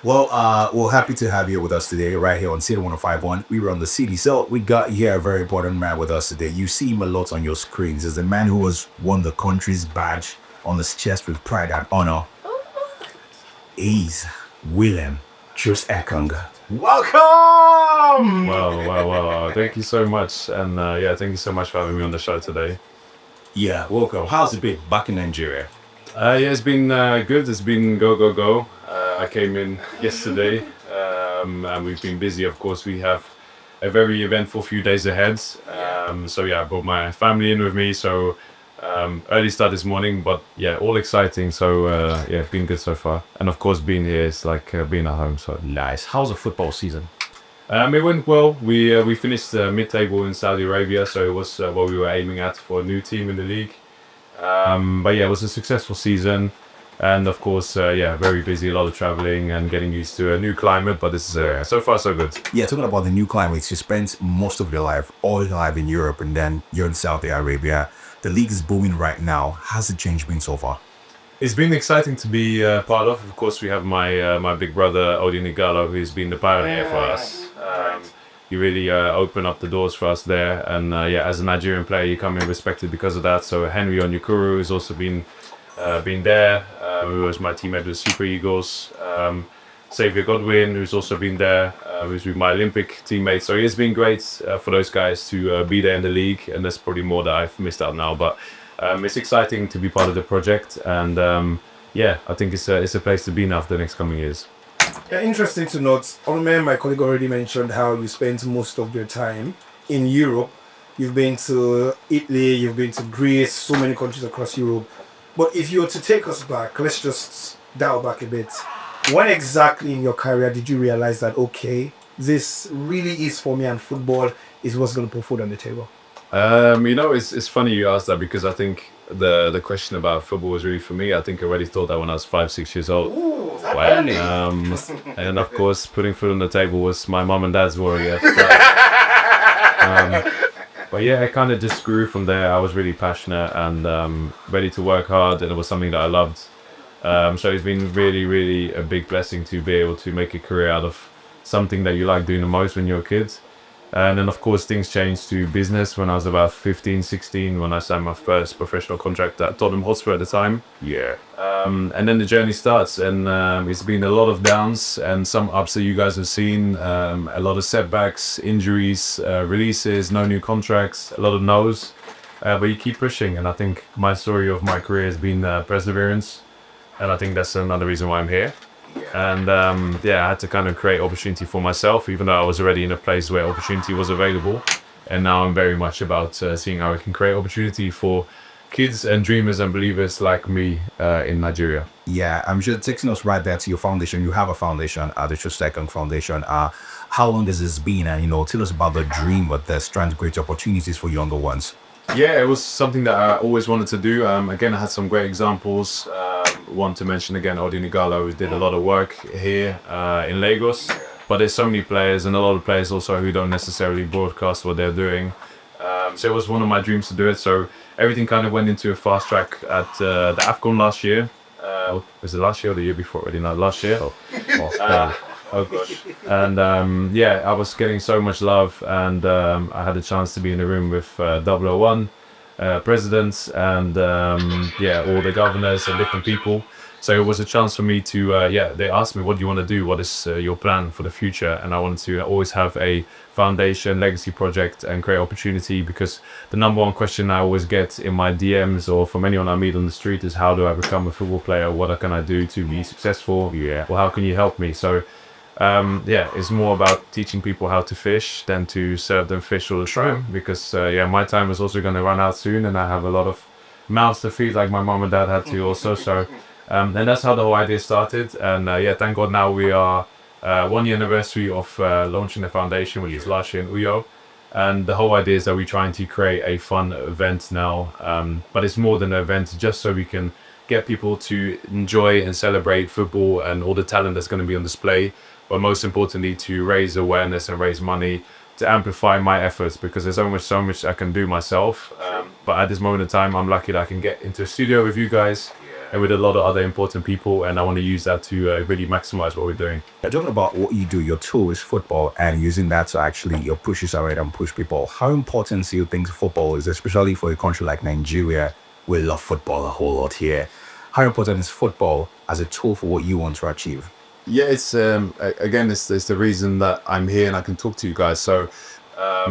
Well, we're happy to have you with us today, right here on City 1051. We run the city. So we got here a very important man with us today. You see him a lot on your screens. He's a man who has won the country's badge on his chest with pride and honor. He's William Troost Ekong. Welcome! Wow. Thank you so much. And yeah, thank you so much for having me on the show today. Yeah, welcome. How's it been back in Nigeria? Yeah, it's been good. It's been go. I came in yesterday and we've been busy. Of course, we have a very eventful few days ahead. So yeah, I brought my family in with me. So early start this morning, but yeah, all exciting. So yeah, been good so far. And of course, being here is like being at home. So Nice. How's the football season? it went well. We finished mid-table in Saudi Arabia, so it was what we were aiming at for a new team in the league. But yeah, it was a successful season, and of course, yeah, very busy, a lot of traveling and getting used to a new climate. But this is so far so good. Yeah, talking about the new climates, you spent most of your life, all your life in Europe, and then you're in Saudi Arabia. The league is booming right now. How's the change been so far? It's been exciting to be part of. Of course, we have my big brother Odin Igalo, who's been the pioneer for us. He really opened up the doors for us there, and yeah, as a Nigerian player, you come in respected because of that. So Henry Onyekuru has also been there, who was my teammate with Super Eagles. Xavier Godwin, who's also been there, who's with my Olympic teammates. So it's been great for those guys to be there in the league, and there's probably more that I've missed out now. But it's exciting to be part of the project, and yeah, I think it's a place to be now for the next coming years. Yeah, interesting to note. Ome, my colleague already mentioned how you spent most of your time in Europe. You've been to Italy, you've been to Greece, so many countries across Europe. But if you were to take us back, let's just dial back a bit. When exactly in your career did you realize that, okay, this really is for me and football is what's going to put food on the table? It's funny you asked that because I think the question about football was really for me. I think I already thought that when I was 5, 6 years old. Wow. And of course, putting food on the table was my mom and dad's warrior. So, but yeah, it kind of just grew from there. I was really passionate and ready to work hard, and it was something that I loved. So it's been really a big blessing to be able to make a career out of something that you like doing the most when you're a kid. And then, of course, things changed to business when I was about 15, 16, when I signed my first professional contract at Tottenham Hotspur at the time. Yeah. And then the journey starts, and it's been a lot of downs and some ups that you guys have seen, a lot of setbacks, injuries, releases, no new contracts, a lot of no's. But you keep pushing, and I think my story of my career has been perseverance, and I think that's another reason why I'm here. And yeah, I had to kind of create opportunity for myself, even though I was already in a place where opportunity was available. And now I'm very much about seeing how I can create opportunity for kids and dreamers and believers like me in Nigeria. Yeah, I'm just taking us right there to your foundation. You have a foundation, the Troost Ekong Foundation. How long has this been? And tell us about the dream of this, trying to create opportunities for younger ones. Yeah, it was something that I always wanted to do. Again, I had some great examples. One to mention again, Odin Igalo, who did a lot of work here in Lagos. But there's so many players, and a lot of players also who don't necessarily broadcast what they're doing. So it was one of my dreams to do it. So everything kind of went into a fast track at the AFCON last year. Was it last year or the year before? Already not last year. Oh gosh. And yeah, I was getting so much love, and I had a chance to be in the room with 001 presidents and yeah, all the governors and different people. So it was a chance for me to yeah, they asked me, what do you want to do, what is your plan for the future? And I wanted to always have a foundation legacy project and create opportunity, because the number one question I always get in my DMs or from anyone I meet on the street is, how do I become a football player? What can I do to be successful? Yeah. Well, how can you help me? So yeah, it's more about teaching people how to fish than to serve them fish all the time, because yeah, my time is also going to run out soon, and I have a lot of mouths to feed, like my mom and dad had to also. So and that's how the whole idea started. And yeah, thank God now we are 1 year anniversary of launching the foundation, which is last year in Uyo. And the whole idea is that we're trying to create a fun event now, but it's more than an event, just so we can get people to enjoy and celebrate football and all the talent that's going to be on display, but most importantly to raise awareness and raise money to amplify my efforts, because there's so much I can do myself. But at this moment in time, I'm lucky that I can get into a studio with you guys and with a lot of other important people. And I want to use that to really maximize what we're doing. Talking about what you do, your tool is football, and using that to actually your pushes ahead and push people. How important do you think football is, especially for a country like Nigeria? We love football a whole lot here. How important is football as a tool for what you want to achieve? Yeah, it's again, it's the reason that I'm here and I can talk to you guys. So,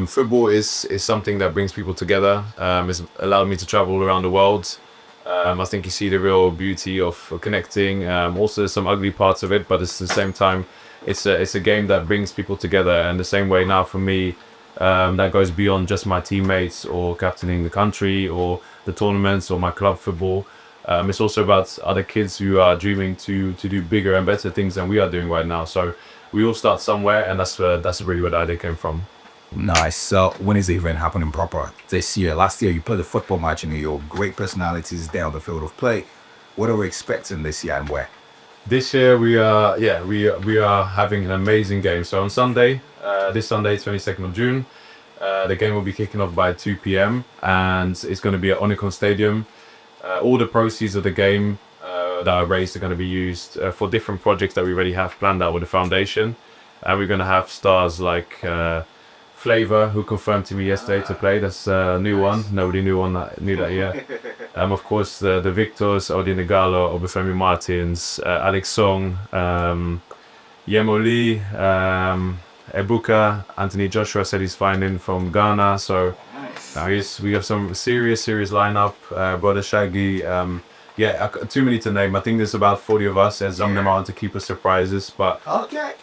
football is something that brings people together. It's allowed me to travel around the world. I think you see the real beauty of connecting. Also, there's some ugly parts of it, but at the same time, it's a game that brings people together. And the same way now for me, that goes beyond just my teammates or captaining the country or the tournaments or my club football. It's also about other kids who are dreaming to do bigger and better things than we are doing right now. So we all start somewhere, and that's really where the idea came from. Nice. So when is the event happening proper? This year. Last year you played a football match in New York. Great personalities there on the field of play. What are we expecting this year and where? This year we are having an amazing game. So on Sunday, this Sunday, 22nd of June, the game will be kicking off by 2 p.m. and it's going to be at Ekong Stadium. All the proceeds of the game that are raised are going to be used for different projects that we already have planned out with the foundation. And we're going to have stars like Flavor, who confirmed to me yesterday to play. That's a new one. Nobody knew that yet. Of course, the Victors, Odin Igalo, Obafemi Martins, Alex Song, Yemo Lee, Ebuka, Anthony Joshua said he's flying in from Ghana. So we have some serious lineup. Brother Shaggy. Too many to name. I think there's about 40 of us. There's some of them aren't to keep us surprises, but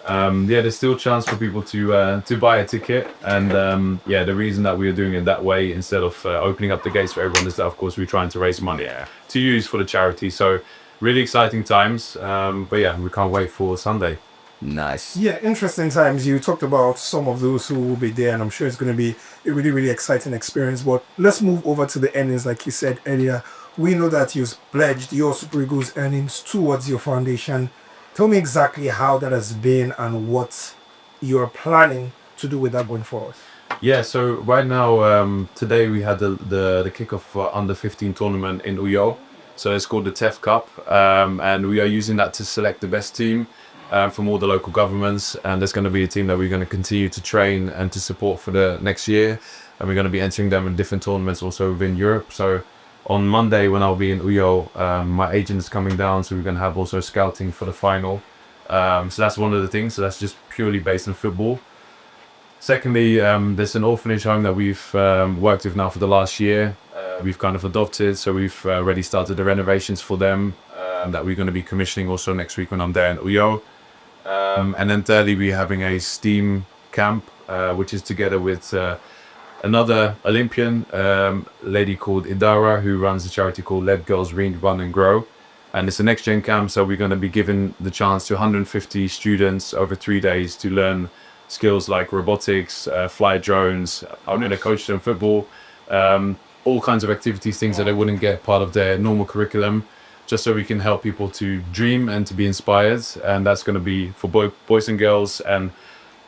there's still a chance for people to buy a ticket. And the reason that we are doing it that way instead of opening up the gates for everyone is that, of course, we're trying to raise money to use for the charity. So really exciting times. We can't wait for Sunday. Nice. Yeah, interesting times. You talked about some of those who will be there, and I'm sure it's going to be a really, really exciting experience. But let's move over to the earnings, like you said earlier. We know that you've pledged your Super Eagles earnings towards your foundation. Tell me exactly how that has been and what you're planning to do with that going forward. Yeah, so right now, today we had the kickoff for under 15 tournament in Uyo. So it's called the TEF Cup, and we are using that to select the best team from all the local governments. And there's going to be a team that we're going to continue to train and to support for the next year. And we're going to be entering them in different tournaments also within Europe. So on Monday, when I'll be in Uyo, my agent is coming down, so we're going to have also scouting for the final. So that's one of the things. So that's just purely based on football. Secondly, there's an orphanage home that we've worked with now for the last year. We've kind of adopted, so we've already started the renovations for them that we're going to be commissioning also next week when I'm there in Uyo. And then thirdly, we're having a STEAM camp, which is together with another Olympian lady called Idara, who runs a charity called Let Girls Read, Run and Grow. And it's a next gen camp, so we're going to be giving the chance to 150 students over 3 days to learn skills like robotics, fly drones. I'm going to coach them football, all kinds of activities, things that they wouldn't get part of their normal curriculum, just so we can help people to dream and to be inspired. And that's going to be for boys and girls. And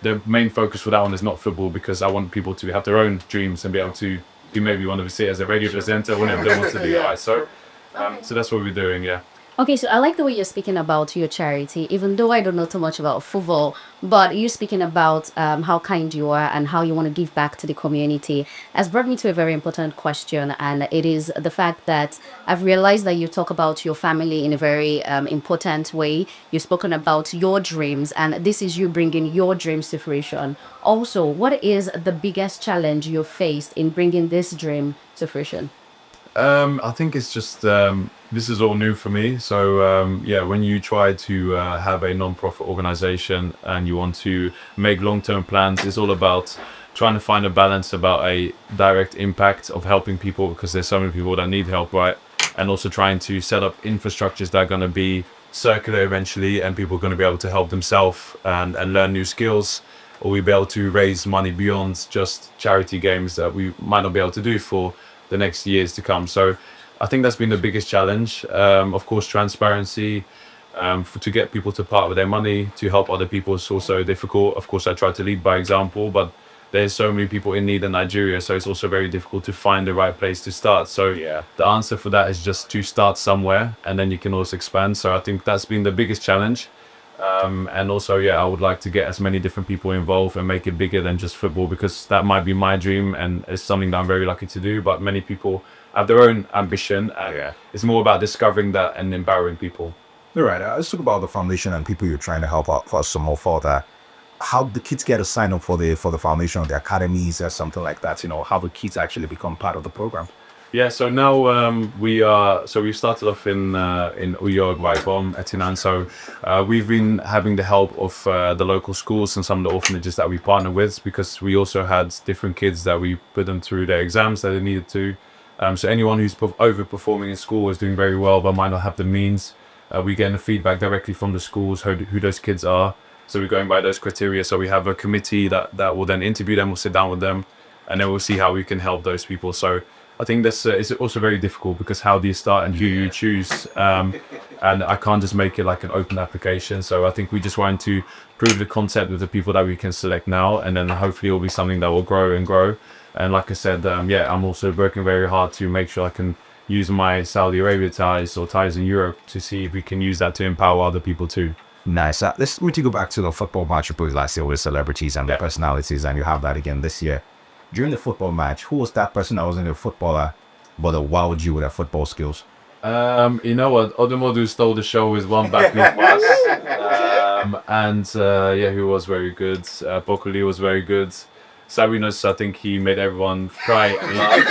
the main focus for that one is not football, because I want people to have their own dreams and be able to do maybe want to sit as a radio presenter whenever they want to do that. So that's what we're doing, yeah. Okay, so I like the way you're speaking about your charity, even though I don't know too much about football, but you're speaking about how kind you are and how you want to give back to the community has brought me to a very important question, and it is the fact that I've realized that you talk about your family in a very important way. You've spoken about your dreams, and this is you bringing your dreams to fruition. Also, what is the biggest challenge you faced in bringing this dream to fruition? I think it's just this is all new for me. So when you try to have a non-profit organization and you want to make long-term plans, it's all about trying to find a balance about a direct impact of helping people, because there's so many people that need help, right? And also trying to set up infrastructures that are going to be circular eventually, and people are going to be able to help themselves and learn new skills, or we'll be able to raise money beyond just charity games that we might not be able to do for the next years to come. So I think that's been the biggest challenge. Of course, transparency, to get people to part with their money, to help other people is also difficult. Of course, I try to lead by example, but there's so many people in need in Nigeria, so it's also very difficult to find the right place to start. So the answer for that is just to start somewhere, and then you can also expand. So I think that's been the biggest challenge. And also, I would like to get as many different people involved and make it bigger than just football, because that might be my dream and it's something that I'm very lucky to do. But many people have their own ambition, and it's more about discovering that and empowering people. All right, let's talk about the foundation and people you're trying to help out for some more further. How the kids get to sign up for the foundation of the academies or something like that, how the kids actually become part of the program. Yeah, so now we started off in Uyo, Ekong, Etinan. So we've been having the help of the local schools and some of the orphanages that we partner with, because we also had different kids that we put them through their exams that they needed to. So anyone who's overperforming in school is doing very well but might not have the means. We get the feedback directly from the schools who those kids are. So we're going by those criteria. So we have a committee that will then interview them, we'll sit down with them, and then we'll see how we can help those people. So I think this is also very difficult, because how do you start and who you choose? And I can't just make it like an open application. So I think we just want to prove the concept with the people that we can select now, and then hopefully it will be something that will grow and grow. And like I said, I'm also working very hard to make sure I can use my Saudi Arabia ties or ties in Europe to see if we can use that to empower other people too. Nice. Let's go back to the football match you played last year with celebrities and the personalities, and you have that again this year. During the football match, who was that person that wasn't a footballer but wowed you with their football skills? You know what? Odumodu stole the show with one backlink pass. He was very good. Bokoli was very good. Sabinos, I think he made everyone cry and laugh.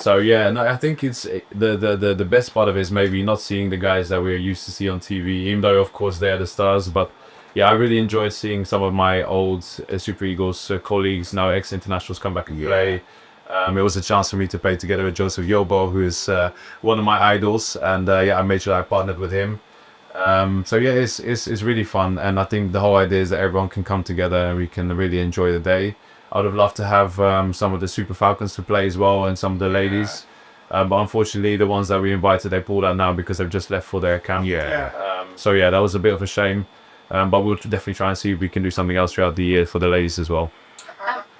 I think it's the best part of it is maybe not seeing the guys that we're used to see on TV, even though of course they're the stars. But I really enjoyed seeing some of my old Super Eagles colleagues, now ex-internationals, come back and play. It was a chance for me to play together with Joseph Yobo, who is one of my idols, and I made sure I partnered with him. It's really fun, and I think the whole idea is that everyone can come together and we can really enjoy the day. I would have loved to have some of the Super Falcons to play as well, and some of the ladies. But unfortunately, the ones that we invited, they pulled out now because they've just left for their camp. That was a bit of a shame. But we'll definitely try and see if we can do something else throughout the year for the ladies as well.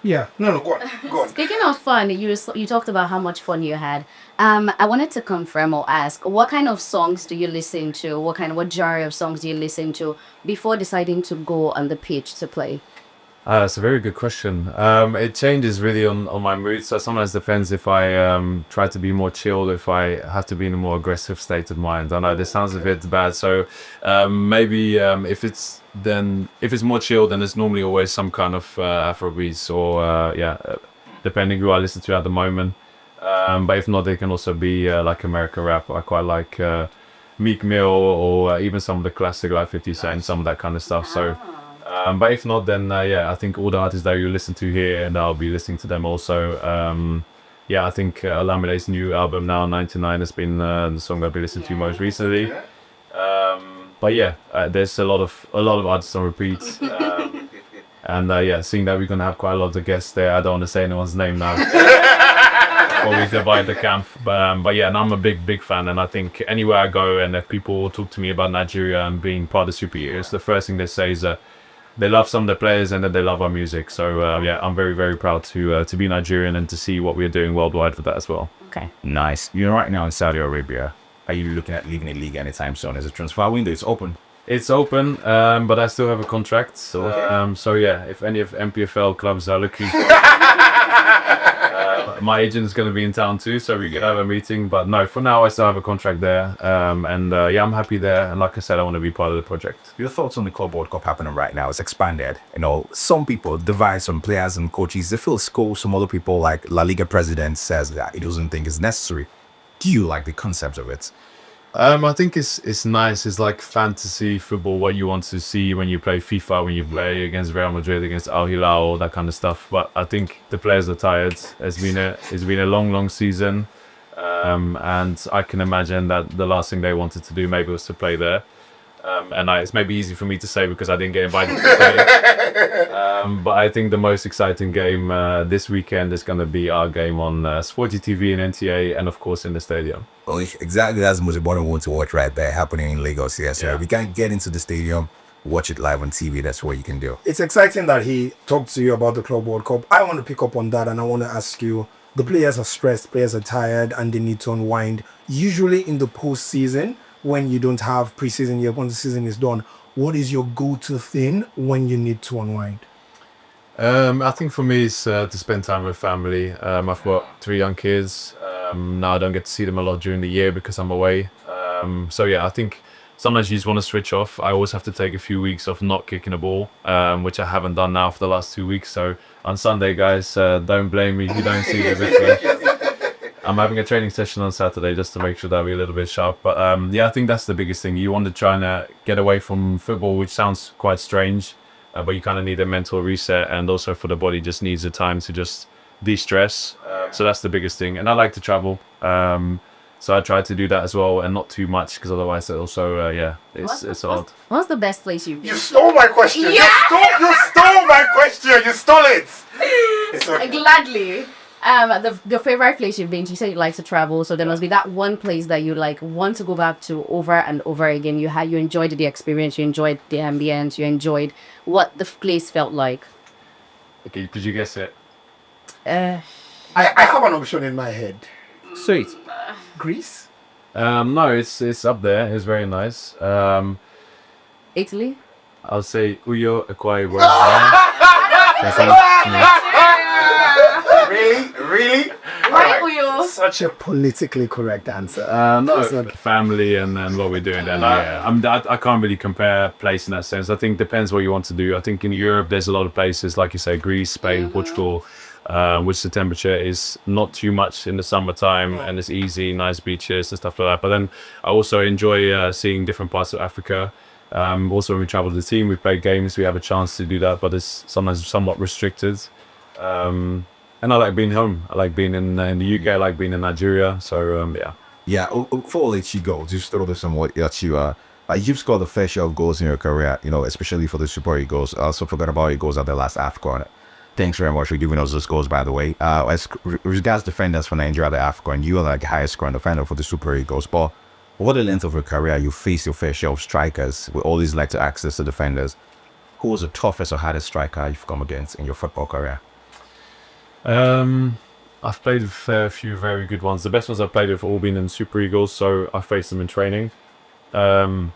Go on. Speaking of fun, you talked about how much fun you had. I wanted to confirm or ask, what kind of songs do you listen to? What genre of songs do you listen to before deciding to go on the pitch to play? It's a very good question. It changes really on my mood. So sometimes depends if I try to be more chilled, if I have to be in a more aggressive state of mind. I know this sounds a bit bad. So maybe if it's more chilled, then it's normally always some kind of Afrobeats or depending who I listen to at the moment. But if not, they can also be like American rap. I quite like Meek Mill or even some of the classic like 50 Cent, some of that kind of stuff. So. But if not, then I think all the artists that you listen to here, and I'll be listening to them also. I think Olamide's new album now, 99, has been the song I've been listening to most recently. There's a lot of artists on repeat. Seeing that we're gonna have quite a lot of guests there, I don't want to say anyone's name now. Or we divide the camp, and I'm a big fan, and I think anywhere I go and if people talk to me about Nigeria and being part of superheroes, the first thing they say is they love some of the players and that they love our music. So I'm very, very proud to be Nigerian and to see what we're doing worldwide for that as well. Okay. Nice. You're right now in Saudi Arabia. Are you looking at leaving the league anytime soon? Is the transfer window? It's open. It's open, but I still have a contract. If any of MPFL clubs are looking, my agent is going to be in town too, so we can have a meeting. But no, for now I still have a contract there, I'm happy there. And like I said, I want to be part of the project. Your thoughts on the Club World Cup happening right now? It's expanded. Some people divide, some players and coaches, they feel it's cool. Some other people, like La Liga president, says that he doesn't think it's necessary. Do you like the concept of it? I think it's nice. It's like fantasy football, what you want to see when you play FIFA, when you play against Real Madrid, against Al Hilal, all that kind of stuff. But I think the players are tired. It's been a long season, and I can imagine that the last thing they wanted to do maybe was to play there. It's maybe easy for me to say because I didn't get invited to play. But I think the most exciting game this weekend is going to be our game on Sporty TV and NTA, and of course in the stadium. Well, exactly, that's the most important one to watch right there, happening in Lagos. So we can't get into the stadium. watch it live on TV. That's what you can do. It's exciting that he talked to you about the Club World Cup. I want to pick up on that, and I want to ask you, the players are stressed, players are tired, and they need to unwind. Usually in the postseason, when you don't have preseason yet, when the season is done, what is your go-to thing when you need to unwind? I think for me it's to spend time with family. I've got 3 young kids. Now I don't get to see them a lot during the year because I'm away. So yeah, I think sometimes you just want to switch off. I always have to take a few weeks of not kicking a ball, which I haven't done now for the last 2 weeks. So on Sunday, guys, don't blame me if you don't see the video. I'm having a training session on Saturday just to make sure that we're a little bit sharp. But yeah, I think that's the biggest thing. You want to try and get away from football, which sounds quite strange. But you kind of need a mental reset, and also for the body just needs the time to just de-stress. So that's the biggest thing. And I like to travel. So I try to do that as well, and not too much, because otherwise it also, it's hard. What's the best place you've You been? stole my question. Yeah. You stole my question. You stole it. It's okay. Gladly. The favorite place you've been to, you said you like to travel, so there must be that one place that you like want to go back to over and over again. You enjoyed the experience, you enjoyed the ambience, you enjoyed what the place felt like. Okay, did you guess it? I have an option in my head. Sweet. Greece? No, it's up there. It's very nice. Italy? I'll say Uyo Ekwai. Really? Why Uyo? Such a politically correct answer. No, It's not- family and what we're doing then. Yeah, I can't really compare place in that sense. I think depends what you want to do. I think in Europe there's a lot of places, like you say, Greece, Spain, Portugal, which the temperature is not too much in the summertime, and it's easy, nice beaches and stuff like that. But then I also enjoy seeing different parts of Africa. Also, when we travel with the team, we play games, we have a chance to do that, but it's sometimes somewhat restricted. And I like being home. I like being in the UK. I like being in Nigeria. So yeah. Yeah, before I let you go, just throw this on what you you've scored a fair share of goals in your career, especially for the Super Eagles. I also forgot about your goals at the last AFCON. Thanks very much for giving us those goals, by the way. As regards defenders for Nigeria at the AFCON, you are like the highest scoring defender for the Super Eagles. But over the length of your career, you face your fair share of strikers. We always like to access the defenders. Who was the toughest or hardest striker you've come against in your football career? I've played with a few very good ones. The best ones I've played with have all been in Super Eagles, so I faced them in training. I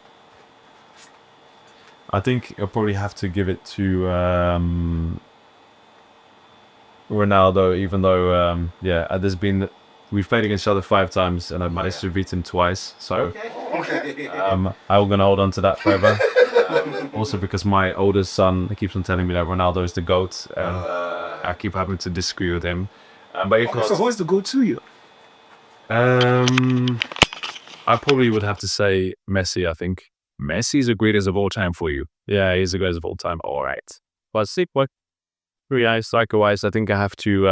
think I'll probably have to give it to Ronaldo, even though we've played against each other 5 times and I've managed to beat him twice. So I'm gonna hold on to that forever. Also because my oldest son keeps on telling me that Ronaldo is the GOAT, and I keep having to disagree with him. But if not, So who's the go-to you? I probably would have to say Messi. I think Messi's the greatest of all time for you. Yeah, he's the greatest of all time. All right, but striker-wise, I think I have to.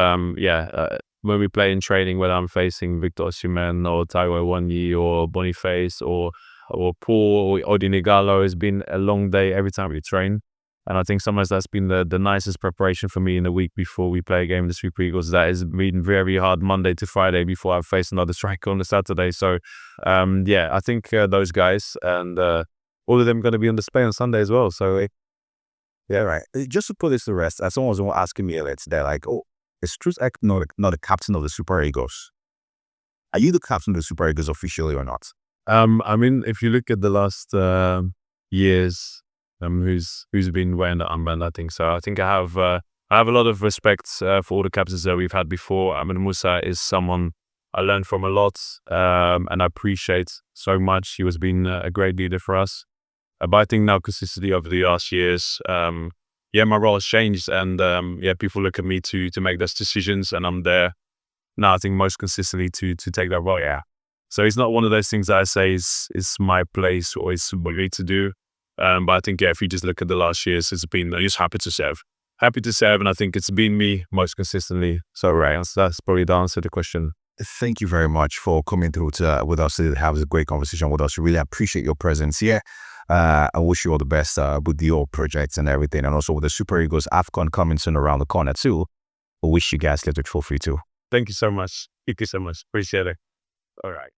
When we play in training, whether I'm facing Victor Osimhen or Taiwo Awoniyi or Boniface or Paul or Odinigalo, it's been a long day every time we train. And I think sometimes that's been the nicest preparation for me in the week before we play a game in the Super Eagles. That has been very hard Monday to Friday before I face another striker on the Saturday. So, I think those guys, and all of them going to be on display on Sunday as well. So, Yeah, right. Just to put this to rest, as someone was asking me earlier today, like, is Troost not the captain of the Super Eagles? Are you the captain of the Super Eagles officially or not? I mean, if you look at the last years, who's been wearing the armband, I think so. I think I have a lot of respect for all the captains that we've had before. I mean, Musa is someone I learned from a lot, and I appreciate so much. He has been a great leader for us. But I think now consistently over the last years, my role has changed, and people look at me to make those decisions, and I'm there now. I think most consistently to take that role. Yeah. So it's not one of those things that I say is my place or is what we need to do. But I think, if you just look at the last years, it's been just happy to serve, and I think it's been me most consistently. So, right, that's probably the answer to the question. Thank you very much for coming through with us to have a great conversation with us. We really appreciate your presence here. I wish you all the best with the old projects and everything, and also with the Super Eagles AFCON coming soon around the corner too. I wish you guys get it for free too. Thank you so much. Appreciate it. All right.